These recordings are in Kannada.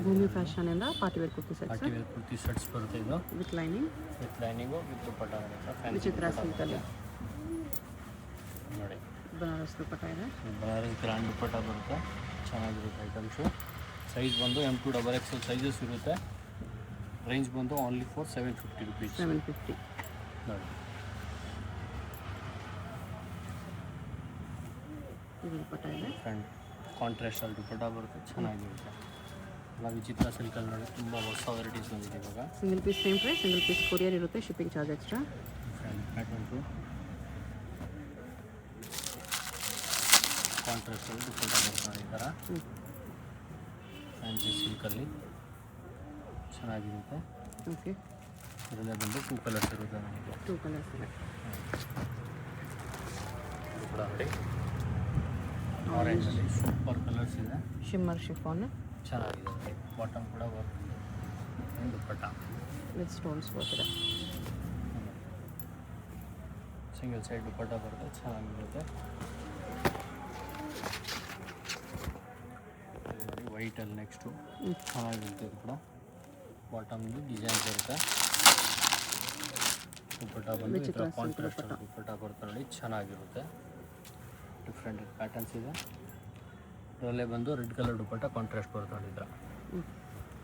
ಭೂಮಿ ಫ್ಯಾಷನಿಂದ party wear kurti sets, party wear kurti sets ಬರುತ್ತೆ ಇದು ವಿತ್ ಲೈನಿಂಗ್, ವಿತ್ ದುಪ್ಪಟ್ಟ ಬರುತ್ತೆ. ಫ್ಯಾನ್ಸಿ ವಿಚಿತ್ರ ಸಿಲ್ಕಲ್ಲಿ ನೋಡಿ, ಬನಾರಸ್ ದುಪ್ಪಟ್ಟ ಇದೆ. ಬನಾರಸ್ ಗ್ರ್ಯಾಂಡ್ ದುಪ್ಪಟ್ಟ ಬರುತ್ತೆ, ಚೆನ್ನಾಗಿರುತ್ತೆ ಐಟಮ್ಸು. ಸೈಜ್ ಬಂದು M2XXL ಸೈಜಸ್ ಇರುತ್ತೆ. ರೇಂಜ್ ಬಂದು ಓನ್ಲಿ ಫಾರ್ 750 ರುಪೀಸ್. 750 ನೋಡಿ, ಇದು ದುಪ್ಪಟ್ಟ ಇದೆ. ಫ್ರಂಟ್ ಕಾಂಟ್ರಾಸ್ಟಲ್ಲಿ ದುಪ್ಪಟ್ಟ ಬರುತ್ತೆ, ಚೆನ್ನಾಗಿರುತ್ತೆ. ಎಲ್ಲ ವಿಚಿತ್ರ ಸಿಲ್ಕಲ್ಲಿ ನೋಡಿ, ತುಂಬ ಹೊಸ ವೆರೈಟೀಸ್ ಬಂದಿದೆ ಇವಾಗ. Single piece same price, single piece courier ಇರುತ್ತೆ, shipping charge extra. Front patterns ಕಾಂಟ್ರಾಸ್ಟಲ್ಲಿ ದುಪ್ಪಟ್ಟ ಬರುತ್ತೆ ನೋಡಿ, ಈ ಥರ ಫ್ಯಾನ್ಸಿ ಸಿಲ್ಕಲ್ಲಿ ಚೆನ್ನಾಗಿರುತ್ತೆ. ಓಕೆ, ಇದರಲ್ಲೇ ಬಂದು 2 ಕಲರ್ಸ್ ಇರುತ್ತೆ ನಮಗೆ. 2 ಕಲರ್ಸ್ ಇದೆ. ಇದು ಕೂಡ ನೋಡಿ, ಆರೆಂಜಲ್ಲಿ ಸೂಪರ್ ಕಲರ್ಸ್ ಇದೆ. ಶಿಮ್ಮರ್ ಶಿಫಾನ್ ಚೆನ್ನಾಗಿದೆ. ಬಾಟಮ್ ಕೂಡ ವರ್ಕ್, ದುಪ್ಪಟ್ಟ ವಿತ್ ಸ್ಟೋನ್ಸ್ ಬರ್ತಿದೆ. ಸಿಂಗಲ್ ಸೈಡ್ ದುಪ್ಪಟ್ಟ ಬರುತ್ತೆ, ಚೆನ್ನಾಗಿರುತ್ತೆ. ನೋಡಿ, ವೈಟಲ್ಲಿ ನೆಕ್ಸ್ಟು ಚೆನ್ನಾಗಿರುತ್ತೆ. ಇದು ಕೂಡ ಬಾಟಮ್ದು ಡಿಸೈನ್ ಬರುತ್ತೆ. ದುಪ್ಪಟ್ಟ ಬಂದು ಈ ಥರ ಕಾಂಟ್ರಾಸ್ಟ್ ದುಪ್ಪಟ್ಟ ಬರುತ್ತೆ ನೋಡಿ, ಚೆನ್ನಾಗಿರುತ್ತೆ. ಡಿಫ್ರೆಂಟ್ ಪ್ಯಾಟರ್ನ್ಸ್ ಇದೆ. ಇದರಲ್ಲೇ ಬಂದು ರೆಡ್ ಕಲರ್ ದುಪ್ಪಟ್ಟ ಕಾಂಟ್ರಾಸ್ಟ್ ಬರುತ್ತೆ ನೋಡಿ, ಈ ಥರ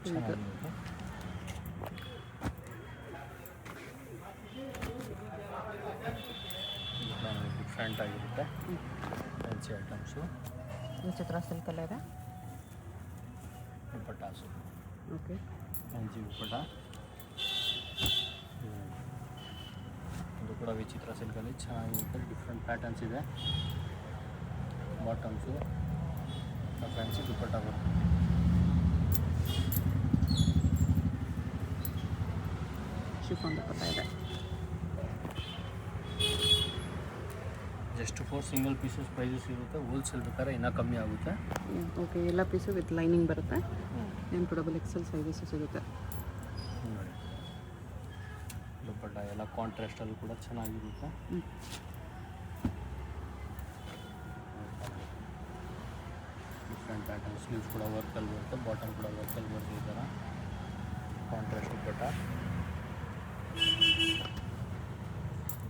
ಚೆನ್ನಾಗಿರುತ್ತೆ. ಡಿಫ್ರೆಂಟ್ ಆಗಿರುತ್ತೆ ಫ್ಯಾನ್ಸಿ ಐಟಮ್ಸು. ವಿಚಿತ್ರ ಸಿಲ್ಕಲ್ಲ ಇದೆ ದುಪ್ಪಟ್ಟಾಸು. ಓಕೆ, ಫ್ಯಾನ್ಸಿ ದುಪ್ಪಟ್ಟ. ಇದು ಕೂಡ ವಿಚಿತ್ರ ಸಿಲ್ಕಲ್ಲಿ ಚೆನ್ನಾಗಿರುತ್ತೆ. ಡಿಫ್ರೆಂಟ್ ಪ್ಯಾಟರ್ನ್ಸ್ ಇದೆ. ಬಾಟಮ್ಸು ಫ್ಯಾನ್ಸಿ ದುಪ್ಪಟ್ಟ ಬರುತ್ತೆ. ಶಿಫಾನ್ ದುಪ್ಪಟ್ಟ ಇದೆ. Just for single pieces prices ಇರುತ್ತೆ. ಹೋಲ್ಸೇಲ್ ಬೇಕಾದ್ರೆ ಇನ್ನೂ ಕಮ್ಮಿ ಆಗುತ್ತೆ. ಓಕೆ, ಎಲ್ಲ ಪೀಸು ವಿತ್ ಲೈನಿಂಗ್ ಬರುತ್ತೆ. M2XXL ಸೈಜಸ್ ಸಿಗುತ್ತೆ. ನೋಡಿ, ದುಪ್ಪಟ್ಟ ಎಲ್ಲ ಕಾಂಟ್ರಾಸ್ಟಲ್ಲಿ ಕೂಡ ಚೆನ್ನಾಗಿರುತ್ತೆ. Different pattern. ಸ್ಲೀವ್ಸ್ ಕೂಡ ವರ್ಕಲ್ಲಿ ಬರುತ್ತೆ, ಬಾಟಮ್ ಕೂಡ ವರ್ಕಲ್ಲಿ ಬರುತ್ತೆ. ಈ ಥರ ಕಾಂಟ್ರಾಸ್ಟ್ ದುಪ್ಪಟ್ಟ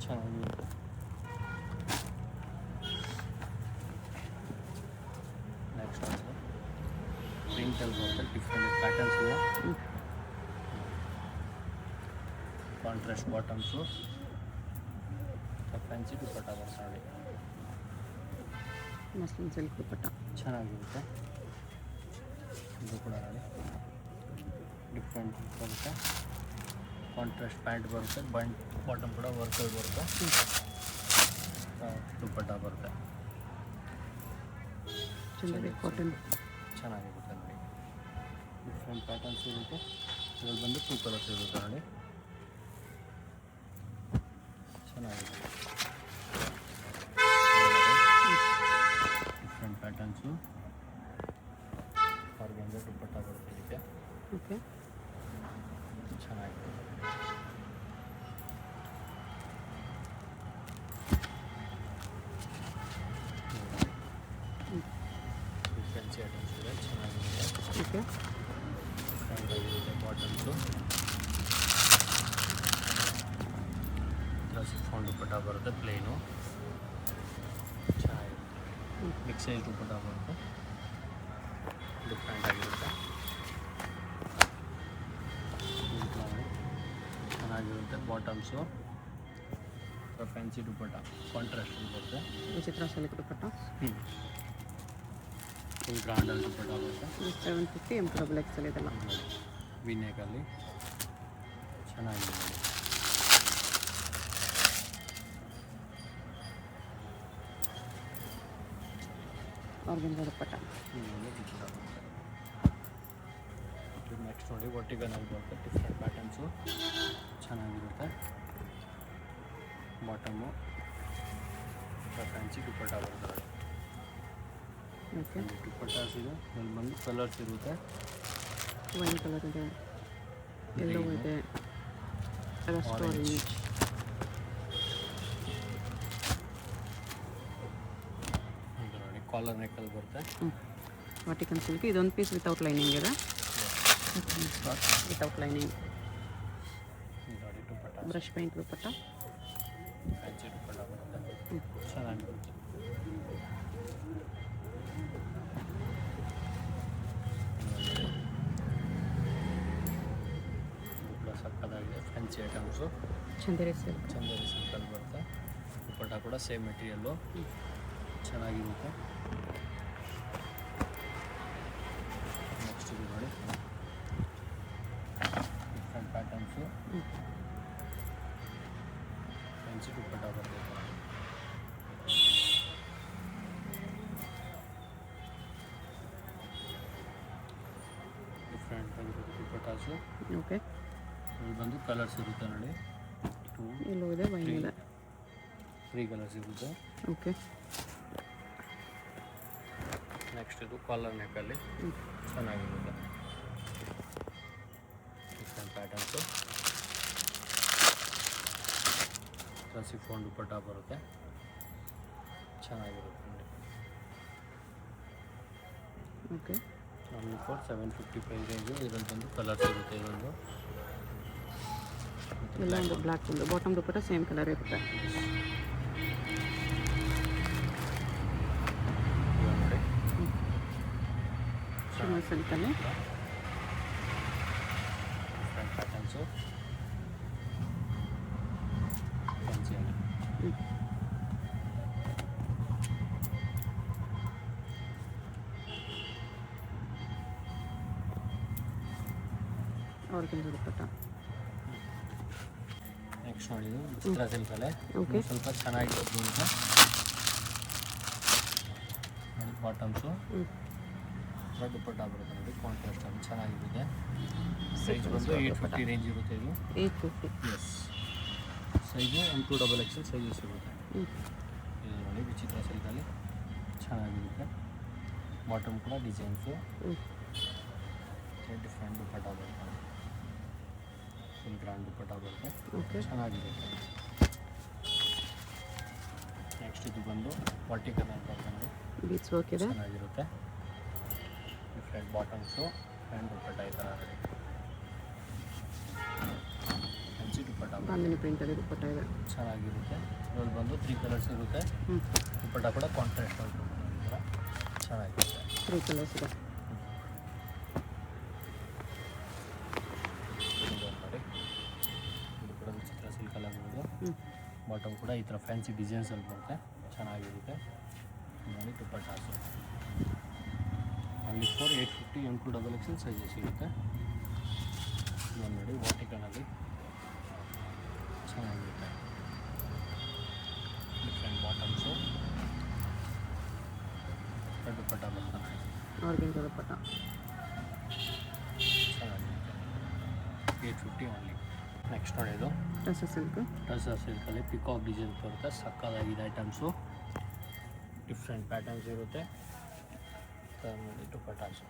ಚೆನ್ನಾಗಿರುತ್ತೆ. ನೆಕ್ಸ್ಟ್ ಅಂದರೆ ಪ್ರಿಂಟಲ್ಲಿ ಬರುತ್ತೆ, ಡಿಫ್ರೆಂಟ್ ಪ್ಯಾಟರ್ನ್ಸ್ ಇದೆ. ಕಾಂಟ್ರಾಸ್ಟ್ ಬಾಟಮ್ಸು ಫ್ಯಾನ್ಸಿ ದುಪ್ಪಟ್ಟ ಬರುತ್ತೆ ನೋಡಿ, ಮಸ್ಲಿನ್ ಸಿಲ್ಕ್ ದುಪ್ಪಟ್ಟ ಚೆನ್ನಾಗಿರುತ್ತೆ. ಇದು ಕೂಡ ನೋಡಿ, ಡಿಫ್ರೆಂಟ್ ಬರುತ್ತೆ. ಕಾಂಟ್ರಾಸ್ಟ್ ಪ್ಯಾಂಟ್ ಬರುತ್ತೆ, ಬಾಟಮ್ ಕೂಡ ವರ್ಕಲ್ಲಿ ಬರುತ್ತೆ. ದುಪ್ಪಟ್ಟ ಬರುತ್ತೆ, ಚಂದ್ರಿ ಕಾಟನ್ ಚೆನ್ನಾಗಿರುತ್ತೆ ನೋಡಿ. ಡಿಫ್ರೆಂಟ್ ಪ್ಯಾಟರ್ನ್ಸ್ ಇರುತ್ತೆ. ಇದರಲ್ಲಿ ಬಂದು 2 ಕಲರ್ಸ್ ಇರುತ್ತೆ ನೋಡಿ, ಚೆನ್ನಾಗಿದೆ. ಡಿಫ್ರೆಂಟ್ ಪ್ಯಾಟರ್ನ್ಸು ಆರ್ಗಂಜಾ ದುಪ್ಪಟ್ಟ ಬರುತ್ತೆ ಇದಕ್ಕೆ. ಓಕೆ, ಚೆನ್ನಾಗಿದೆ. ಫ್ಯಾನ್ಸಿ ಐಟಮ್ಸ್ ಇದೆ, ಚೆನ್ನಾಗಿದೆ. ಓಕೆ, ಡಿಫ್ರೆಂಟ್ ಆಗಿರುತ್ತೆ. ಬಾಟಮ್ಸು ಶಿಫಾನ್ ದುಪ್ಪಟ್ಟ ಬರುತ್ತೆ, ಪ್ಲೇನು ಚೆನ್ನಾಗಿರುತ್ತೆ. ಬಿಗ್ ಸೈಜ್ ದುಪ್ಪಟ್ಟ ಬರುತ್ತೆ, ಡಿಫ್ರೆಂಟ್ ಆಗಿರುತ್ತೆ. ಚೆನ್ನಾಗಿರುತ್ತೆ. ಬಾಟಮ್ಸು ಫ್ಯಾನ್ಸಿ ದುಪ್ಪಟ್ಟ ಕಾಂಟ್ರಾಸ್ಟ್ ಬರುತ್ತೆ. ವಿಚಿತ್ರ ಸಿಲ್ಕ್ ದುಪ್ಪಟ್ಟ ಫುಲ್ ಗ್ರ್ಯಾಂಡಲ್ಲಿ ದುಪ್ಪಟ್ಟ ಬರುತ್ತೆ. 750 M2XXL ಇದೆಲ್ಲ. ವಿನೇಕಲ್ಲಿ ಚೆನ್ನಾಗಿದೆ. ಆರ್ಗಂಜಾ ದುಪ್ಪಟ್ಟ. ನೆಕ್ಸ್ಟ್ ನೋಡಿ, ವರ್ಟಿಗನಲ್ಲಿ ಬರುತ್ತೆ. ಡಿಫ್ರೆಂಟ್ ಪ್ಯಾಟರ್ನ್ಸು ಚೆನ್ನಾಗಿರುತ್ತೆ. ಬಾಟಮು ಫ್ಯಾನ್ಸಿ ದುಪ್ಪಟ್ಟ ಬರುತ್ತೆ. ಓಕೆ, ದುಪ್ಪಟ್ಟಾಸ್ ಇದೆ. ಇಲ್ಲಿ ಬಂದು ಕಲರ್ಸ್ ಇರುತ್ತೆ. ವೈನ್ ಕಲರ್ ಇದೆ, ಯೆಲ್ಲೋ ಇದೆ, ರಸ್ಟ್ ಆರೆಂಜ್. ಇದು ನೋಡಿ, ಕಾಲರ್ ನೆಕ್ಕಲ್ಲಿ ಬರುತ್ತೆ. Vatican silk. ಇದೊಂದು ಪೀಸ್ ವಿತೌಟ್ ಲೈನಿಂಗ್ ಇದೆ. ವಿತೌಟ್ ಲೈನಿಂಗ್, ನೋಡಿ dupatta brush paint dupatta. Fancy dupatta ಬರುತ್ತೆ, ಚೆನ್ನಾಗಿರುತ್ತೆ. ಕೂಡ ಸಕ್ಕತ್ತಾಗಿದೆ. ಫ್ಯಾನ್ಸಿ ಐಟಮ್ಸು ಚಂದೇರಿ ಸಿಲ್ಕ್. ಚಂದೇರಿ ಸಿಲ್ಕಲ್ಲಿ ಬರುತ್ತೆ. ದುಪ್ಪಟ್ಟ ಕೂಡ ಸೇಮ್ ಮೆಟೀರಿಯಲ್ಲು, ಚೆನ್ನಾಗಿರುತ್ತೆ. ನೆಕ್ಸ್ಟ್ ಇದು ನೋಡಿ ಡಿಫ್ರೆಂಟ್ ಪ್ಯಾಟರ್ನ್ಸು ಫ್ಯಾನ್ಸಿ ದುಪ್ಪಟ್ಟ ಬರ್ತೈತೆ. ಡಿಫ್ರೆಂಟ್ ಆಗಿರುತ್ತೆ ದುಪ್ಪಟ್ಟಾಸು. ಓಕೆ, ಇಲ್ಲಿ ಬಂದು ಕಲರ್ಸ್ ಇರುತ್ತೆ ನೋಡಿ, 2 ಇಲ್ಲೂ ಇದೆ, ವೈನ್ ಇದೆ. 3 ಕಲರ್ಸ್ ಇರುತ್ತೆ. ಓಕೆ, ನೆಕ್ಸ್ಟ್ ಇದು ಕಾಲರ್ ನೆಕ್ಕಲ್ಲಿ ಚೆನ್ನಾಗಿರುತ್ತೆ. ಡಿಫ್ರೆಂಟ್ ಪ್ಯಾಟರ್ನ್ಸು ಸಿಫಾನ್ ದುಪ್ಪಟ್ಟ ಬರುತ್ತೆ, ಚೆನ್ನಾಗಿರುತ್ತೆ ನೋಡಿ. Okay, only for 750 price range. ಇದರಲ್ಲಿ ಬಂದು ಕಲರ್ಸ್ ಇರುತ್ತೆ. ಇದೊಂದು ಎಲ್ಲ ಒಂದು ಬ್ಲ್ಯಾಕ್ ಒಂದು ಬಾಟಮ್ ದುಪ್ಪಟ್ಟ ಸೇಮ್ ಕಲರ್ ಇರುತ್ತೆ. ನೋಡಿ ಶಿಮ್ಮರ್ ಸಿಲ್ಕಲ್ಲಿ ಡಿಫ್ರೆಂಟ್ ಪ್ಯಾಟರ್ನ್ಸು ಫ್ಯಾನ್ಸಿಯಾಗಿ. ಆರ್ಗೆನ್ಜಾ ದುಪ್ಪಟ್ಟ. ನೆಕ್ಸ್ಟ್ ನೋಡಿ ಇದು ಚಿತ್ರ ಸಿಲ್ಕಲ್ಲೇ ಓಕೆ, ಸ್ವಲ್ಪ ಚೆನ್ನಾಗಿರುತ್ತೆ ಅಂತ ನೋಡಿ. ಬಾಟಮ್ಸು ದುಪ್ಪಟ್ಟ ಬರುತ್ತೆ ನೋಡಿ, ಕಾಂಟ್ರಾಸ್ಟ್ ಆಗಿ ಚೆನ್ನಾಗಿರುತ್ತೆ. ಸೈಜ್ ಬಂದು 850 ರೇಂಜ್ ಇರುತ್ತೆ. ಇದು 850. ಎಸ್, ಸೈಜು M2XXL ಸೈಜಸ್ ಇರುತ್ತೆ. ಇದು ನೋಡಿ ವಿಚಿತ್ರ ಸಿಲ್ಕಲ್ಲಿ ಚೆನ್ನಾಗಿರುತ್ತೆ. ಬಾಟಮ್ ಕೂಡ ಡಿಸೈನ್ಸು ಡಿಫ್ರೆಂಟ್ ದುಪ್ಪಟ್ಟ ಬರುತ್ತೆ, ಫುಲ್ ಗ್ರ್ಯಾಂಡ್ ದುಪ್ಪಟ್ಟ ಬರುತ್ತೆ, ಓಕೆ, ಚೆನ್ನಾಗಿರುತ್ತೆ. ನೆಕ್ಸ್ಟ್ ಇದು ಬಂದು ವರ್ಟಿಕಲ್ ಅಂತ ನೋಡಿ, ಬೀಚ್ ವರ್ಕ್ ಇದೆ. ಚೆನ್ನಾಗಿರುತ್ತೆ. ಡಿಫ್ರೆಂಟ್ ಬಾಟಮ್ಸು ಆ್ಯಂಡ್ ದುಪ್ಪಟ್ಟ ಈ ಥರ ಫ್ಯಾನ್ಸಿ ದುಪ್ಪಟ್ಟ ಬಾಂದಿನಿ ಪ್ರಿಂಟಲ್ಲಿ ದುಪ್ಪಟ್ಟ ಇದೆ. ಚೆನ್ನಾಗಿರುತ್ತೆ. ಇದರಲ್ಲಿ ಬಂದು 3 ಕಲರ್ಸ್ ಇರುತ್ತೆ. ದುಪ್ಪಟ್ಟ ಕೂಡ ಕಾಂಟ್ರಾಸ್ಟ್ ಆಗಿ ಚೆನ್ನಾಗಿರುತ್ತೆ. 3 ಕಲರ್ಸ್ ಇದೆ. ನೋಡಿ ಇದು ಕೂಡ ವಿಚಿತ್ರ ಸಿಲ್ಕಲ್ಲಿ ಆಗ್ಬೋದು. ಬಾಟಮ್ ಕೂಡ ಈ ಥರ ಫ್ಯಾನ್ಸಿ ಡಿಸೈನ್ಸಲ್ಲಿ ಬರುತ್ತೆ, ಚೆನ್ನಾಗಿರುತ್ತೆ. ನೋಡಿ ದುಪ್ಪಟ್ಟಾಸು ಅಲ್ಲಿ ಫಾರ್ 850 M2XXL ಸೈಜಸ್ ಸಿಗುತ್ತೆ. ಇದನ್ನು ನೋಡಿ ವಾಟಿಕನಲ್ಲಿ ಚೆನ್ನಾಗಿರುತ್ತೆ. ಡಿಫ್ರೆಂಟ್ ಬಾಟಮ್ಸು ದುಪ್ಪಟ್ಟ ಬರ್ತಾನೆ, ಆರ್ಗೆನ್ಜಾ ದುಪ್ಪಟ್ಟ. ಚೆನ್ನಾಗಿರುತ್ತೆ. 850 ಓನ್ಲಿ. ನೆಕ್ಸ್ಟ್ ನೋಡಿ ಇದು ಟಸರ್ ಸಿಲ್ಕ್. ಟಸರ್ ಸಿಲ್ಕಲ್ಲಿ ಪಿಕಾಕ್ ಡಿಸೈನ್ ಬರುತ್ತೆ, ಸಕ್ಕತ್ತಾಗಿದೆ ಐಟಮ್ಸು. ಡಿಫ್ರೆಂಟ್ ಪ್ಯಾಟರ್ನ್ಸ್ ಇರುತ್ತೆ. ನೋಡಿ ದುಪ್ಪಟ್ಟಾಸು,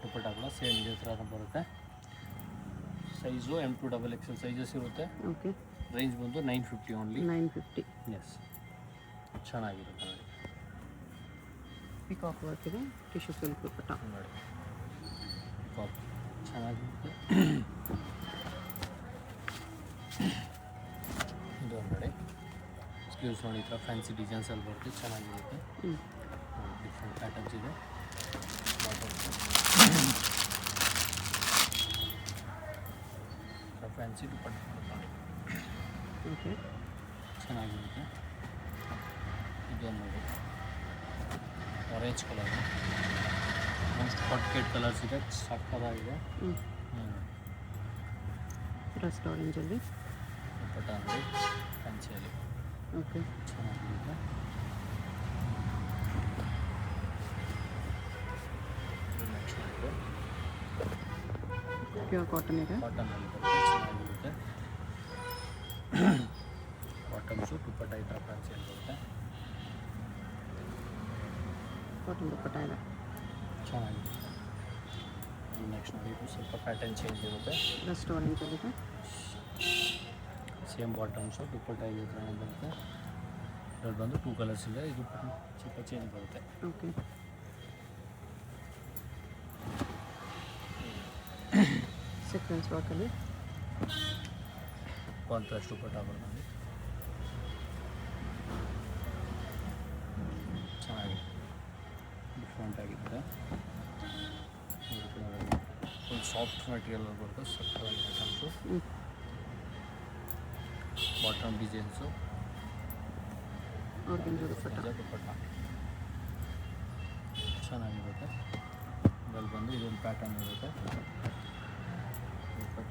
ದುಪ್ಪಟ್ಟ ಕೂಡ ಸೇಮ್ ಇದೇ ಥರ ಬರುತ್ತೆ. ಸೈಜು M2XXL ಸೈಜಸ್ ಇರುತ್ತೆ. ಓಕೆ, ರೇಂಜ್ ಬಂದು 950 ಓನ್ಲಿ. 950. ಎಸ್, ಚೆನ್ನಾಗಿರುತ್ತೆ ನೋಡಿ. ಪಿಕಾಕ್ ವರ್ಕ್ ಇದೆ, ಟಿಶ್ಯೂ ಸಿಲ್ಕ್ ದುಪ್ಪಟ್ಟ. ನೋಡಿ ಪಿಕಾಕ್ ಚೆನ್ನಾಗಿರುತ್ತೆ. ಇದು ನೋಡಿ ಸ್ಲೀವ್ಸ್ ನೋಡಿ, ಈ ಥರ ಫ್ಯಾನ್ಸಿ ಡಿಸೈನ್ಸಲ್ಲಿ ಬರುತ್ತೆ, ಚೆನ್ನಾಗಿರುತ್ತೆ. ಡಿಫ್ರೆಂಟ್ ಪ್ಯಾಟರ್ನ್ಸ್ ಇದೆ. ಫ್ಯಾನ್ಸಿ ದುಪ್ಪಟ್ಟ ನೋಡಿ, ಓಕೆ, ಚೆನ್ನಾಗಿರುತ್ತೆ. ಇದೊಂದು ನೋಡಿ orange colour, most hot colours ಇದೆ, ಸಕ್ಕತ್ತಾಗಿದೆ. ರಸ್ಟ್ ಆರೆಂಜಲ್ಲಿ ದುಪ್ಪಟ್ಟ ನೋಡಿ ಫ್ಯಾನ್ಸಿಯಲ್ಲಿ ಓಕೆ, ಚೆನ್ನಾಗಿರುತ್ತೆ. ನೆಕ್ಸ್ಟ್ ನೋಡಿ ಪ್ಯೂರ್ ಕಾಟನ್ ಇದೆ. ಕಾಟನಲ್ಲಿ ಬರುತ್ತೆ, ಚೆನ್ನಾಗಿರುತ್ತೆ. ಬಾಟಮ್ಸು ದುಪ್ಪಟ್ಟ ಈ ಥರ ಫ್ಯಾನ್ಸಿಯಲ್ಲಿ ಬರುತ್ತೆ, ಕಾಟನ್ ದುಪ್ಪಟ್ಟ ಇದೆ. ಚೆನ್ನಾಗಿರುತ್ತೆ. ನೆಕ್ಸ್ಟ್ ನೋಡಿ ಇದು ಸ್ವಲ್ಪ ಪ್ಯಾಟರ್ನ್ ಚೇಂಜ್ ಇರುತ್ತೆ. ರಸ್ಟ್ ಆರೆಂಜಲ್ಲಿದೆ. ಸೇಮ್ ಬಾಟಮ್ಸು ದುಪ್ಪಟ್ಟ ಈ ಥರ ಬರುತ್ತೆ. ಇದ್ರಲ್ಲಿ ಬಂದು 2 ಕಲರ್ಸ್ ಇದೆ. ಇದು ಸ್ವಲ್ಪ ಚೇಂಜ್ ಬರುತ್ತೆ. ಓಕೆ, ಫ್ರೆಂಡ್ಸ್ ವರ್ಕಲ್ಲಿ ಕಾಂಟ್ರಾಸ್ಟ್ ದುಪ್ಪಟ್ಟ ಬರ್ತದೆ. ಚೆನ್ನಾಗಿ ಡಿಫ್ರೆಂಟ್ ಆಗಿರುತ್ತೆ. ಫುಲ್ ಸಾಫ್ಟ್ ಮೆಟೀರಿಯಲ್ ಬರುತ್ತೆ. ಸಕ್ಕತ್ತಾಗಿ ಐಟಮ್ಸು. ಬಾಟಮ್ ಡಿಸೈನ್ಸು ಆರ್ಗೆಂಜಾ ದುಪ್ಪಟ್ಟ. ದುಪ್ಪಟ್ಟ ಚೆನ್ನಾಗಿರುತ್ತೆ. ಇದ್ರಲ್ಲಿ ಬಂದು ಇದೊಂದು ಪ್ಯಾಟರ್ನ್ ಇರುತ್ತೆ.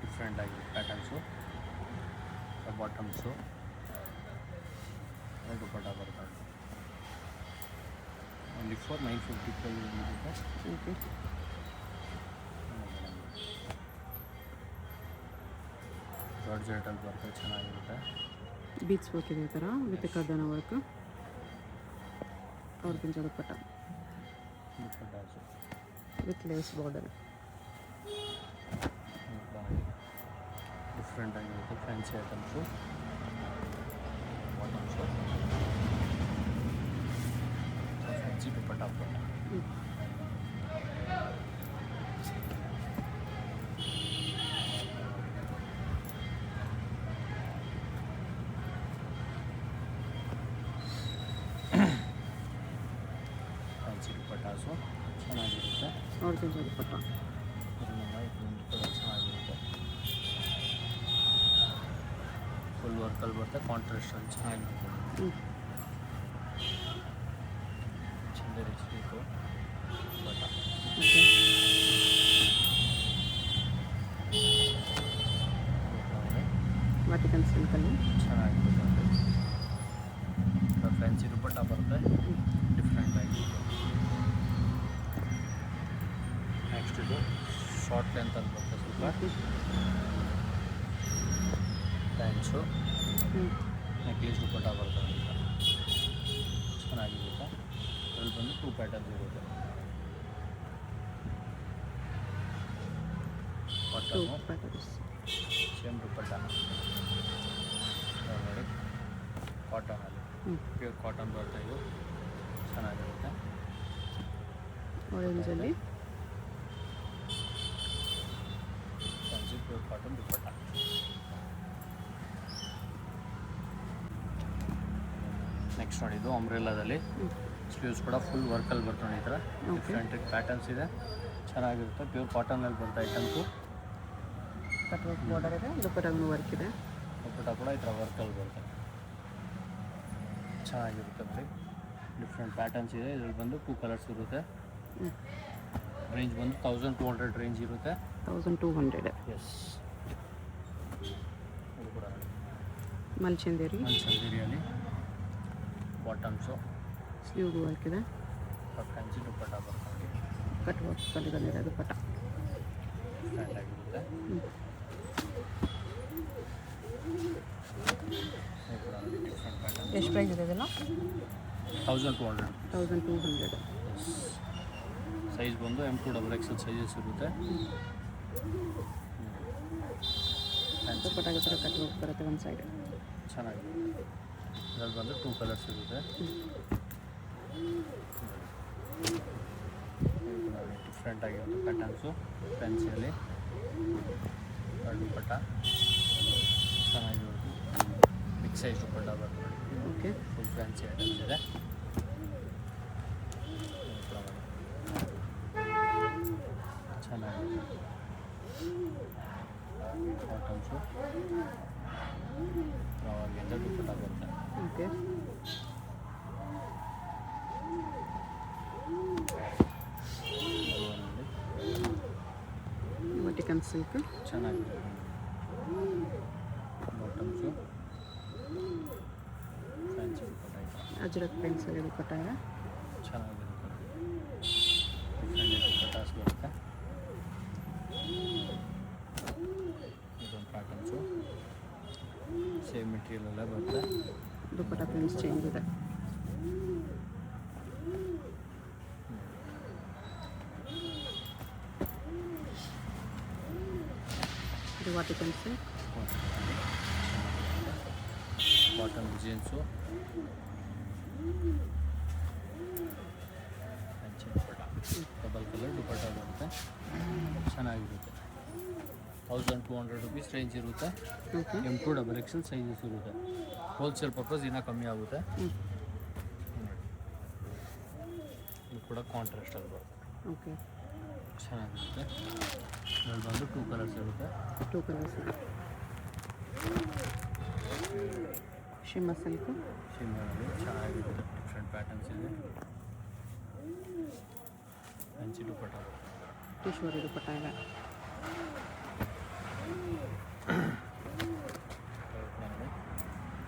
ಡಿಫ್ರೆಂಟ್ ಆಗಿರುತ್ತೆ ಪ್ಯಾಟರ್ನ್ಸು. ಬಾಟಮ್ಸು ದುಪ್ಪಟ್ಟ ಬರ್ತದೆ. ಓನ್ಲಿ ಫಾರ್ 950 ಇರುತ್ತೆ. ಓಕೆ. ಜಾರ್ಜೆಟಲ್ಲಿ ಬರ್ತದೆ. ಚೆನ್ನಾಗಿರುತ್ತೆ. ಬೀಚ್ ವರ್ಕ್ ಇದೆ ಈ ಥರ ವಿತ್ ಕರ್ದನ work. Organza dupatta dupattas with lace border. Different ಆಗಿರುತ್ತೆ. Fancy items. Bottoms fancy dupatta ಬರುತ್ತೆ. ಫ್ಯಾನ್ಸಿ ದುಪ್ಪಟ್ಟಾಸು ಚೆನ್ನಾಗಿರುತ್ತೆ. ಆರ್ಗೆಂಜಾ ದುಪ್ಪಟ್ಟ. ಇದೊಂದು ಕೂಡ ಚೆನ್ನಾಗಿರುತ್ತೆ. ಫುಲ್ ವರ್ಕಲ್ಲಿ ಬರುತ್ತೆ. ಕಾಂಟ್ರಾಸ್ಟಲ್ಲಿ ಚೆನ್ನಾಗಿರುತ್ತೆ. ಚಂದೇರಿ ಸ್ಲೀಪು ಬಟ್ಟ ಓಕೆ. ವಾಟಿಕನ್ ಸಿಲ್ಕಲ್ಲಿ ಚೆನ್ನಾಗಿರುತ್ತೆ. ಫ್ಯಾನ್ಸಿ ದುಪ್ಪಟ್ಟ ಬರುತ್ತೆ. ಡಿಫ್ರೆಂಟ್ ಆಗಿರುತ್ತೆ. ನೆಕ್ಸ್ಟ್ ಇದು ಶಾರ್ಟ್ ಲೆಂತಲ್ಲಿ ಬರುತ್ತೆ. ಸ್ವಲ್ಪ ಪ್ಯಾಂಟ್ಸು ನೆಕ್ಲೇಸ್ ದುಪ್ಪಟ್ಟ ಬರ್ತದೆ ಅಂತ ಚೆನ್ನಾಗಿರುತ್ತೆ. ಅದ್ರಲ್ಲಿ ಬಂದು 2 ಪ್ಯಾಟರ್ನ್ಸ್ ಇರುತ್ತೆ. Cotton patterns. ಸೇಮ್ ದುಪ್ಪಟ್ಟ ನೋಡಿ. ಕಾಟನಲ್ಲಿ ಪ್ಯೂರ್ ಕಾಟನ್ ಬರುತ್ತೆ. ಇದು ಚೆನ್ನಾಗಿರುತ್ತೆ. ಆರೆಂಜಲ್ಲಿ ಫ್ಯಾನ್ಸಿ ಪ್ಯೂರ್ ಕಾಟನ್ ದುಪ್ಪಟ್ಟ. ನೆಕ್ಸ್ಟ್ ನೋಡಿ ಇದು ಅಂಬ್ರೆಲಾದಲ್ಲಿ ಸ್ಲೀವ್ಸ್ ಕೂಡ ಫುಲ್ ವರ್ಕಲ್ಲಿ ಬರ್ತದೆ. ಈ ಥರ ಡಿಫ್ರೆಂಟ್ ಪ್ಯಾಟರ್ನ್ಸ್ ಇದೆ. ಚೆನ್ನಾಗಿರುತ್ತೆ. ಪ್ಯೂರ್ ಕಾಟನಲ್ಲಿ ಬರುತ್ತೆ ಐಟಮ್ಸು. ಕಟ್ ವರ್ಕ್ ಬಾರ್ಡರ್ ಇದೆ. ದುಪ್ಪಟ್ಟಗೂ ವರ್ಕ್ ಇದೆ. ದುಪ್ಪಟ್ಟ ಕೂಡ ಈ ಥರ ವರ್ಕಲ್ಲಿ ಬರುತ್ತೆ. ಚೆನ್ನಾಗಿರುತ್ತೆ. ನೋಡಿ ಡಿಫ್ರೆಂಟ್ ಪ್ಯಾಟರ್ನ್ಸ್ ಇದೆ. ಇದ್ರಲ್ಲಿ ಬಂದು 2 ಕಲರ್ಸ್ ಇರುತ್ತೆ. ರೇಂಜ್ ಬಂದು 1200 ರೇಂಜ್ ಇರುತ್ತೆ. 1200. ಎಸ್. ಇದು ಕೂಡ ಮಲ್ಚಂದೇರಿ. ಚಂದೇರಿಯಲ್ಲಿ ಬಾಟಮ್ಸು ಸ್ಲೀವ್ಗೂ ವರ್ಕ್ ಇದೆ. ಫ್ಯಾನ್ಸಿ ದುಪ್ಪಟ್ಟ ಬರ್ತದೆ. ಕಟ್ ವರ್ಕಲ್ಲಿ ಬಂದಿದೆ ದುಪ್ಪಟ್ಟ. ಡಿಫ್ರೆಂಟ್ ಆಗಿರುತ್ತೆ. Different pattern. ಎಷ್ಟು ಪ್ರೈಸ್ ಇದೆ ಇದೆಲ್ಲ? 1200. 1200. ಸೈಜ್ ಬಂದು M2XXL ಸೈಜಸ್ ಇರುತ್ತೆ. ದುಪ್ಪಟ್ಟಾಗ ಥರ ಕಟ್ ವರ್ಕ್ ಬರುತ್ತೆ ಒಂದು ಸೈಡ್. ಚೆನ್ನಾಗಿದೆ. ಇದರಲ್ಲಿ ಬಂದು 2 ಕಲರ್ಸ್ ಇರುತ್ತೆ. ಡಿಫ್ರೆಂಟ್ ಆಗಿರುತ್ತೆ ಪ್ಯಾಟರ್ನ್ಸು. ಫ್ಯಾನ್ಸಿಯಲ್ಲಿ ದುಪ್ಪಟ್ಟ ಚೆನ್ನಾಗಿರುತ್ತೆ. ಬಿಗ್ ಸೈಜ್ ದುಪ್ಪಟ್ಟ ಬರ್ತದೆ. ಓಕೆ. ಫುಲ್ ಫ್ಯಾನ್ಸಿ ಐಟಮ್ಸ್ ಇದೆ. ಚೆನ್ನಾಗಿದೆ. ಬಾಟಮ್ಸು ಆರ್ಗೆಂಜಾ ದುಪ್ಪಟ್ಟ ಬರುತ್ತೆ. ಓಕೆ. ವಾಟಿಕನ್ ಸಿಲ್ಕ್ ಚೆನ್ನಾಗಿದೆ. ಬಾಟಮ್ಸು ಫ್ಯಾನ್ಸಿ ದುಪ್ಪಟ್ಟ ಇದೆ. ಅಜ್ರಕ್ ಪೆನ್ಸಲ್ಲಿ ದುಪ್ಪಟ್ಟ ಇದೆ. ಚೆನ್ನಾಗಿರುತ್ತೆ. ಡಿಫ್ರೆಂಟ್ ದುಪ್ಪಟ್ಟಾಸ್ ಬರುತ್ತೆ. ಇದೊಂದು ಪ್ಯಾಟರ್ನ್ಸು ಸೇಮ್ ಮೆಟೀರಿಯಲ್ ಬರುತ್ತೆ. ದುಪ್ಪಟ್ಟ ಪ್ರಿಂಟ್ಸ್ ಚೇಂಜ್ ಇದೆ. ಇದು ವಾಟಿಕನ್ ಸಿಲ್ಕ್. ಬಾಟಮ್ ಡಿಸೈನ್ಸು ದುಪ್ಪಟ್ಟ ಡಬಲ್ ಕಲರ್ ದುಪ್ಪಟ್ಟ ಬರುತ್ತೆ. ಚೆನ್ನಾಗಿರುತ್ತೆ. 1200 ರುಪೀಸ್ ರೇಂಜ್ ಇರುತ್ತೆ. ಓಕೆ. M2 XXL ಸೈಜಸ್ ಇರುತ್ತೆ. ಹೋಲ್ಸೇಲ್ ಪರ್ಪಸ್ ಇನ್ನೂ ಕಮ್ಮಿ ಆಗುತ್ತೆ. ಇದು ಕೂಡ ಕಾಂಟ್ರಾಸ್ಟ್ ಅಲ್ಲಿ ಬರುತ್ತೆ. ಓಕೆ. ಚೆನ್ನಾಗಿರುತ್ತೆ. ಇದರಲ್ಲಿ ಬಂದು 2 ಕಲರ್ಸ್ ಇರುತ್ತೆ. 2 ಕಲರ್ಸ್ ಇದೆ. Shimma silk. ಶಿಮ್ಮರಲ್ಲಿ ಚೆನ್ನಾಗಿರುತ್ತೆ. ಡಿಫ್ರೆಂಟ್ ಪ್ಯಾಟರ್ನ್ಸ್ ಇದೆ. ಫ್ಯಾನ್ಸಿ ದುಪಟ್ಟ. ಟಿಶ್ಯೂರಿ ದುಪಟ್ಟ ಇದೆ.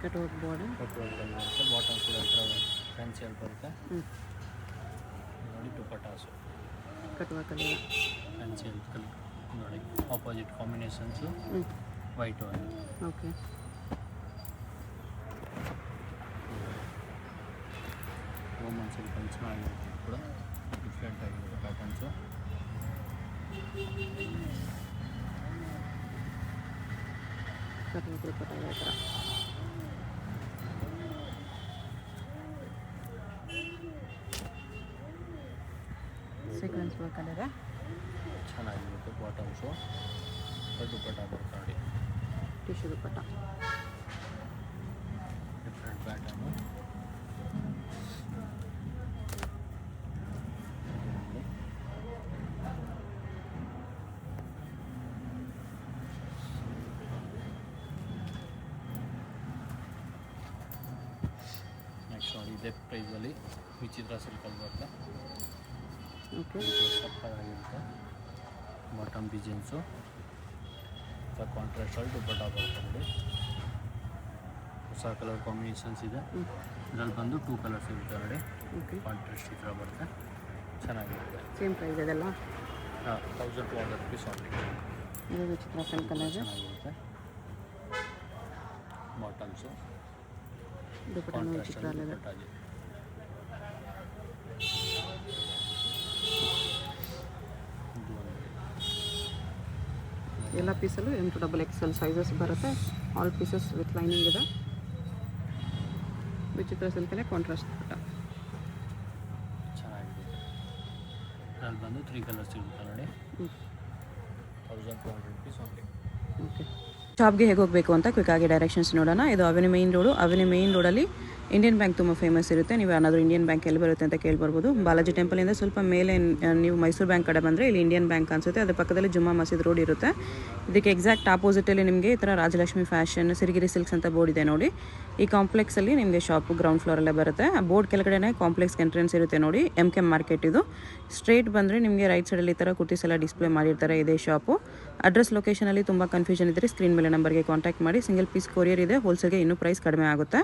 Cutout border. ಕಟ್ಔಟ್ ಬರುತ್ತೆ. ಬಾಟಮ್ ಕೂಡ ಈ ಥರ ಫ್ಯಾನ್ಸಿಯಲ್ಲಿ ಬರುತ್ತೆ. ನೋಡಿ ದುಪಟ್ಟಾಸು ಕಟ್ವಾ ಕಲರ್. ಫ್ಯಾನ್ಸಿಯಲ್ಲಿ ಕಲರ್ ನೋಡಿ ಆಪೋಸಿಟ್ ಕಾಂಬಿನೇಷನ್ಸು. ವೈಟ್ ಒಂದು. ಓಕೆ. ರೋಮನ್ ಸಿಲ್ಕ್ ಅಲ್ಲಿ ಚೆನ್ನಾಗಿರುತ್ತೆ ಕೂಡ. ಡಿಫ್ರೆಂಟ್ ಆಗಿರುತ್ತೆ ಪ್ಯಾಟರ್ನ್ಸು. ಕಟ್ವಾ ದುಪಟ್ಟ ಇದೆ ಈ ಥರ. ಸೀಕ್ವೆನ್ಸ್ ವರ್ಕ್ ಇದೆ. ಚೆನ್ನಾಗಿರುತ್ತೆ ಬಾಟಮ್ಸು. ದುಪಟ್ಟ ಬರುತ್ತೆ ನೋಡಿ. Tissue dupatta. Different pattern. Next ನೋಡಿ ಇದೇ ಪ್ರೈಸಲ್ಲಿ ವಿಚಿತ್ರ ಸಿಲ್ಕಲ್ಲಿ ಬರುತ್ತೆ. ಓಕೆ. ಸಕ್ಕತ್ತಾಗಿರುತ್ತೆ. ಬಾಟಮ್ ಡಿಸೈನ್ಸು ಕಾಂಟ್ರಾಸ್ಟಲ್ಲಿ ದುಪಟ್ಟ ಬರುತ್ತೆ ನೋಡಿ. ಹೊಸ ಕಲರ್ ಕಾಂಬಿನೇಷನ್ಸ್ ಇದೆ. ಇದರಲ್ಲಿ ಬಂದು 2 ಕಲರ್ಸ್ ಇರುತ್ತೆ ನೋಡಿ. ಓಕೆ. ಕಾಂಟ್ರಾಸ್ಟ್ ಈ ಥರ ಬರುತ್ತೆ. ಚೆನ್ನಾಗಿರುತ್ತೆ. ಸೇಮ್ ಪ್ರೈಸ್ ಇದೆಲ್ಲ. 1200 ರುಪೀಸ್ ಆನ್ಲಿ. ಇದು ವಿಚಿತ್ರ ಸಿಲ್ಕ್ ಇದೆ. ಚೆನ್ನಾಗಿರುತ್ತೆ. ಬಾಟಮ್ಸು ದುಪಟ್ಟನೂ ವಿಚಿತ್ರ ಕಾಂಟ್ರಾಸ್ಟಲ್ಲಿ ಇದೆ. ದುಪಟ್ಟ ಇದೆ. ಎಲ್ಲ ಪೀಸಲ್ಲೂ M2 XXL ಸೈಜಸ್ ಬರುತ್ತೆ. ಆಲ್ ಪೀಸಸ್ ವಿತ್ ಲೈನಿಂಗ್ ಇದೆ. ವಿಚಿತ್ರ ಸಿಲ್ಕಲ್ಲೇ ಕಾಂಟ್ರಾಸ್ಟ್ ದುಪಟ್ಟ. ಚೆನ್ನಾಗಿರುತ್ತೆ. ಇದರಲ್ಲಿ ಬಂದು 3 ಕಲರ್ಸ್ ಇರುತ್ತೆ ನೋಡಿ. 1200 ರುಪೀಸ್ ಆನ್ಲಿ. ಓಕೆ. ಶಾಪ್ಗೆ ಹೇಗೆ ಹೋಗಬೇಕು ಅಂತ ಕ್ವಿಕ್ಕಾಗಿ ಡೈರೆಕ್ಷನ್ಸ್ ನೋಡೋಣ. ಇದು avenue main road. Avenue main ರೋಡಲ್ಲಿ ಇಂಡಿಯನ್ ಬ್ಯಾಂಕ್ ತುಂಬ ಫೇಮಸ್ ಇರುತ್ತೆ. ನೀವು ಏನಾದರೂ ಇಂಡಿಯನ್ ಬ್ಯಾಂಕ್ ಎಲ್ಲಿ ಬರುತ್ತೆ ಅಂತ ಕೇಳ್ಬರ್ಬೋದು. ಬಾಲಾಜಿ ಟೆಂಪಲಿಂದ ಸ್ವಲ್ಪ ಮೇಲೆ ನೀವು ಮೈಸೂರು ಬ್ಯಾಂಕ್ ಕಡೆ ಬಂದರೆ ಇಲ್ಲಿ ಇಂಡಿಯನ್ ಬ್ಯಾಂಕ್ ಅನಿಸುತ್ತೆ. ಅದ್ರ ಪಕ್ಕದಲ್ಲಿ ಜುಮ್ಮಾ ಮಸೀದ್ ರೋಡ್ ಇರುತ್ತೆ. ಇದಕ್ಕೆ ಎಕ್ಸಾಕ್ಟ್ ಆಪೋಸಿಟಲ್ಲಿ ನಿಮಗೆ ಈ ಥರ ರಾಜಲಕ್ಷ್ಮಿ ಫ್ಯಾಷನ್, ಸಿರಿಗಿರಿ ಸಿಲ್ಕ್ಸ್ ಅಂತ ಬೋರ್ಡ್ ಇದೆ ನೋಡಿ. ಈ ಕಾಂಪ್ಲೆಕ್ಸಲ್ಲಿ ನಿಮಗೆ ಶಾಪು ಗ್ರೌಂಡ್ ಫ್ಲೋರಲ್ಲೇ ಬರುತ್ತೆ. ಆ ಬೋರ್ಡ್ ಕೆಳಗಡೆ ಕಾಂಪ್ಲೆಕ್ಸ್ ಎಂಟ್ರೆನ್ಸ್ ಇರುತ್ತೆ ನೋಡಿ. MK ಮಾರ್ಕೆಟ್ ಇದು. ಸ್ಟ್ರೇಟ್ ಬಂದರೆ ನಿಮಗೆ ರೈಟ್ ಸೈಡಲ್ಲಿ ಈ ಥರ ಕುರ್ತೀಸ್ ಎಲ್ಲ ಡಿಸ್ಪ್ಲೇ ಮಾಡಿರ್ತಾರೆ. ಇದೇ ಶಾಪು. ಅಡ್ರೆಸ್ ಲೊಕೇಶನಲ್ಲಿ ತುಂಬ ಕನ್ಫ್ಯೂಷನ್ ಇದ್ದರೆ ಸ್ಕ್ರೀನ್ ಮೇಲೆ ನಂಬರ್ಗೆ ಕಾಂಟ್ಯಾಕ್ಟ್ ಮಾಡಿ. ಸಿಂಗಲ್ ಪೀಸ್ ಕೊರಿಯರ್ ಇದೆ. ಹೋಲ್ಸೇಲ್ಗೆ ಇನ್ನೂ ಪ್ರೈಸ್ ಕಡಿಮೆ ಆಗುತ್ತೆ.